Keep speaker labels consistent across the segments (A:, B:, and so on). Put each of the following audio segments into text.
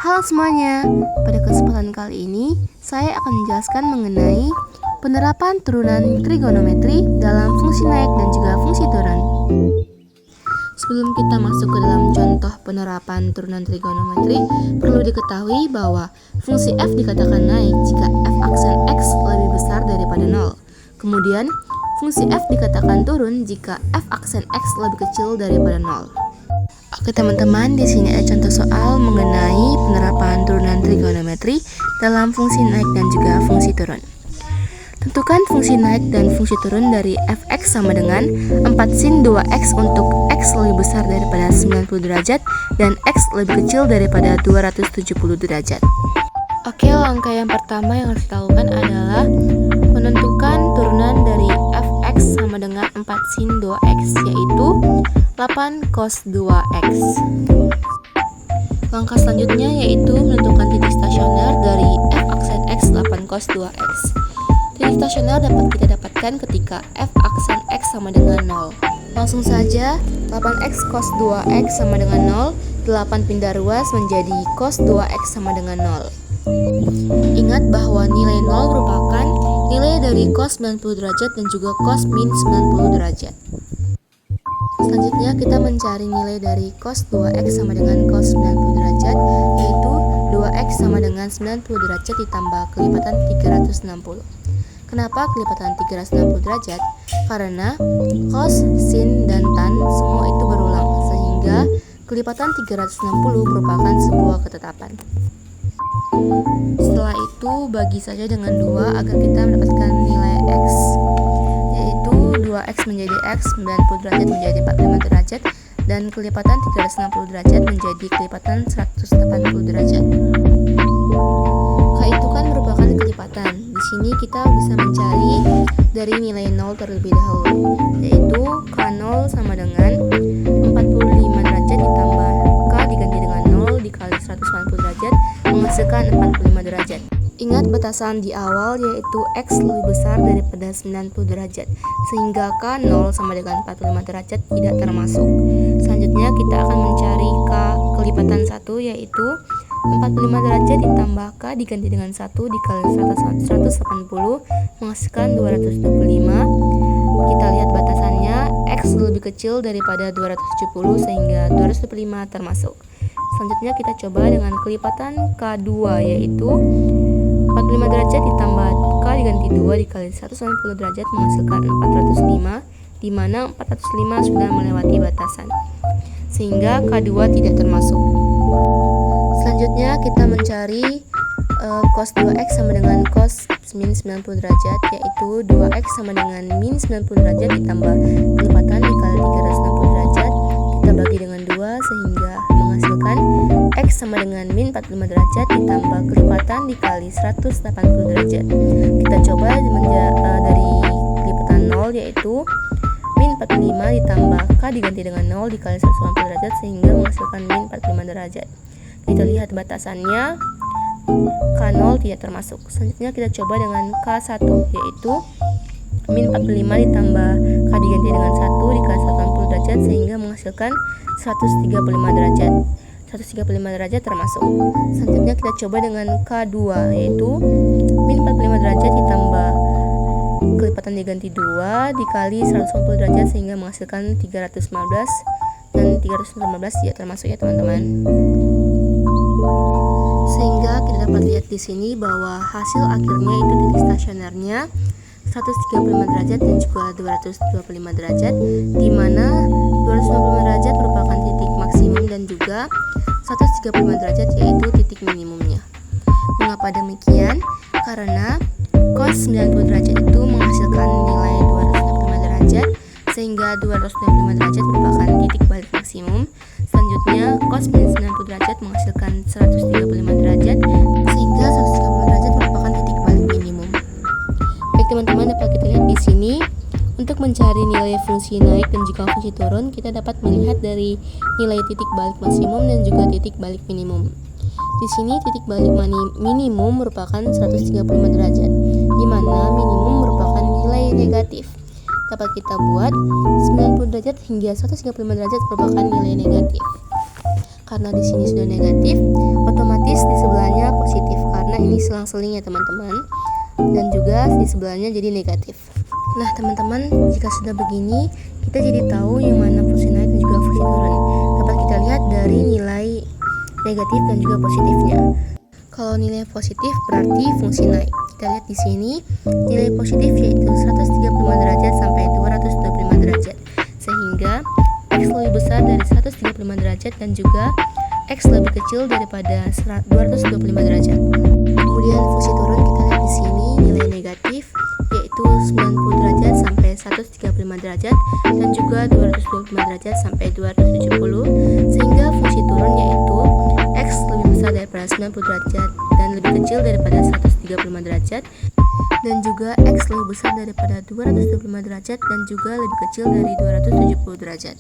A: Halo semuanya, pada kesempatan kali ini saya akan menjelaskan mengenai penerapan turunan trigonometri dalam fungsi naik dan juga fungsi turun. Sebelum kita masuk ke dalam contoh penerapan turunan trigonometri, perlu diketahui bahwa fungsi f dikatakan naik jika f aksen x lebih besar daripada 0. Kemudian, fungsi f dikatakan turun jika f aksen x lebih kecil daripada 0. Oke teman-teman, di sini ada contoh soal mengenai penerapan turunan trigonometri dalam fungsi naik dan juga fungsi turun. Tentukan fungsi naik dan fungsi turun dari fx sama dengan 4 sin 2x untuk x lebih besar daripada 90 derajat dan x lebih kecil daripada 270 derajat. Oke, langkah yang pertama yang harus dilakukan adalah menentukan turunan dari fx sama dengan 4 sin 2x, yaitu 8 cos 2x. Langkah selanjutnya yaitu menentukan titik stasioner dari f aksen x 8 cos 2x. Titik stasioner dapat kita dapatkan ketika f aksen x sama dengan 0. Langsung saja, 8x cos 2x sama dengan 0, 8 pindah ruas menjadi cos 2x sama dengan 0. Ingat bahwa nilai 0 merupakan nilai dari cos 90 derajat dan juga cos min 90 derajat. Selanjutnya kita mencari nilai dari cos 2x sama dengan cos 90 derajat, yaitu 2x sama dengan 90 derajat ditambah kelipatan 360. Kenapa kelipatan 360 derajat? Karena cos, sin, dan tan semua itu berulang, sehingga kelipatan 360 merupakan sebuah ketetapan. Setelah itu bagi saja dengan 2 agar kita mendapatkan nilai x, yaitu 2x menjadi x, 90 derajat menjadi 45 derajat, dan kelipatan 360 derajat menjadi kelipatan 180 derajat. Itu kan merupakan kelipatan. Di sini kita bisa mencari dari nilai 0 terlebih dahulu, yaitu K0 sama dengan 45 derajat ditambah K diganti dengan 0 dikali 180 derajat menghasilkan 45 derajat. Ingat batasan di awal yaitu x lebih besar daripada 90 derajat, sehingga K0 sama dengan 45 derajat tidak termasuk. Selanjutnya kita akan mencari K kelipatan 1, yaitu 45 derajat ditambah K diganti dengan 1 dikali 180 menghasilkan 225. Kita lihat batasannya, x lebih kecil daripada 270 sehingga 225 termasuk. Selanjutnya kita coba dengan kelipatan K2, yaitu 45 derajat ditambah K diganti 2 dikali 190 derajat menghasilkan 405, di mana 405 sudah melewati batasan, sehingga K2 tidak termasuk. Selanjutnya kita mencari cos 2x sama dengan cos min 90 derajat, yaitu 2x sama dengan min 90 derajat ditambah kelipatan dikali 360 derajat. Kita bagi dengan 2 sehingga menghasilkan x sama dengan min 45 derajat ditambah kelipatan dikali 180 derajat. Kita coba dari kelipatan 0, yaitu min 45 ditambah k diganti dengan 0 dikali 180 derajat sehingga menghasilkan min 45 derajat. Kita lihat batasannya, K0 tidak termasuk. Selanjutnya kita coba dengan K1, yaitu min 45 ditambah K diganti dengan 1 dikali 180 derajat sehingga menghasilkan 135 derajat. 135 derajat termasuk. Selanjutnya kita coba dengan K2, yaitu min 45 derajat ditambah kelipatan diganti 2 dikali 180 derajat sehingga menghasilkan 315, dan 315 tidak termasuk ya teman-teman. Sehingga kita dapat lihat di sini bahwa hasil akhirnya itu titik stasionernya 135 derajat dan juga 225 derajat, di mana 225 derajat merupakan titik maksimum dan juga 135 derajat yaitu titik minimumnya. Mengapa demikian? Karena cos 90 derajat itu menghasilkan nilai 265 derajat, sehingga 225 derajat merupakan titik balik maksimum. Selanjutnya cos min 90 derajat menghasilkan 135 derajat, sehingga 135 derajat merupakan titik balik minimum. Baik teman-teman, dapat kita lihat di sini untuk mencari nilai fungsi naik dan juga fungsi turun, kita dapat melihat dari nilai titik balik maksimum dan juga titik balik minimum. Di sini titik balik minimum merupakan 135 derajat, di mana minimum merupakan nilai negatif. Dapat kita buat 90 derajat hingga 135 derajat merupakan nilai negatif. karena di sini sudah negatif, otomatis di sebelahnya positif karena ini selang-seling ya teman-teman. Dan juga di sebelahnya jadi negatif. Nah teman-teman, jika sudah begini, kita jadi tahu yang mana fungsi naik dan juga fungsi turun. Dapat kita lihat dari nilai negatif dan juga positifnya. Kalau nilai positif berarti fungsi naik. Kita lihat di sini nilai positif yaitu 135 derajat sampai 225 derajat. Sehingga X lebih besar dari 135 derajat dan juga X lebih kecil daripada 225 derajat. Kemudian fungsi turun kita lihat di sini nilai negatif yaitu 90 derajat sampai 135 derajat dan juga 225 derajat sampai 270, sehingga fungsi turun yaitu X lebih besar daripada 90 derajat dan lebih kecil daripada 135 derajat, dan juga X lebih besar daripada 225 derajat dan juga lebih kecil dari 270 derajat.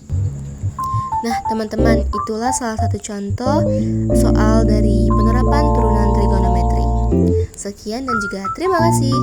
A: Nah teman-teman, itulah salah satu contoh soal dari penerapan turunan trigonometri. Sekian dan juga terima kasih.